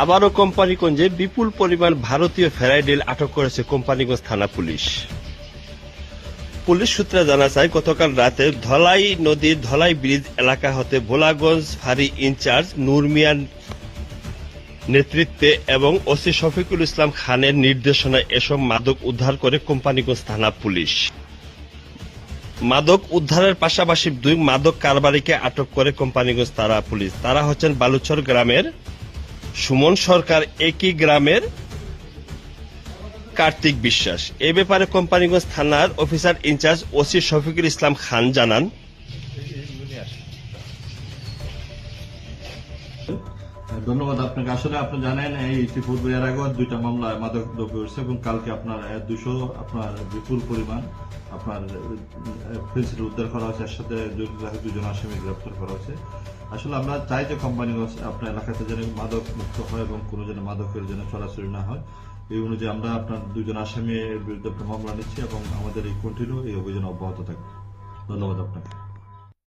আবারও কোম্পানিগঞ্জে বিপুল পরিমাণ ভারতীয় ফেরাইডেল আটক করেছে কোম্পানিগঞ্জ থানা পুলিশ। পুলিশ সূত্রে জানা যায়, গতকাল রাতে ধলাই নদীর ধলাই ব্রিজ এলাকা হতে ভোলাগঞ্জ ফাঁড়ি ইনচার্জ নূর মিয়ার নেতৃত্বে এবং ওসি শফিকুল ইসলাম খানের নির্দেশনায় এসব মাদক উদ্ধার করে কোম্পানিগঞ্জ থানা পুলিশ। মাদক উদ্ধারের পাশাপাশি 2 মাদক কারবারিকে আটক করে কোম্পানিগঞ্জ থানা পুলিশ। তারা হচ্ছেন বালুচর গ্রামের সুমন সরকার, একই গ্রামের কার্তিক বিশ্বাস। এ ব্যাপারে কোম্পানিগঞ্জ থানার officer in charge OC Shafiqul Islam Khan জানান, ধন্যবাদ আপনাকে। আসলে আপনি জানেন এই ইতিপূর্বে এর আগে 2টা মামলা মাদক দ্রব্য হয়েছে এবং কালকে আপনার 200 আপনার বিপুল পরিমাণ আপনার ফেন্সিল উদ্ধার করা হয়েছে। এর সাথে জড়িত 2জন আসামি গ্রেপ্তার করা হয়েছে। আসলে আমরা চাই যে কোম্পানিগঞ্জ আপনার এলাকাতে যেন মাদক মুক্ত হয় এবং কোনো যেন মাদকের যেন চলাচল না হয়। এই অনুযায়ী আমরা আপনার 2জন আসামির বিরুদ্ধে মামলা নিচ্ছি এবং আমাদের এই কন্টিনিউ এই অভিযান অব্যাহত থাকবে। ধন্যবাদ আপনাকে।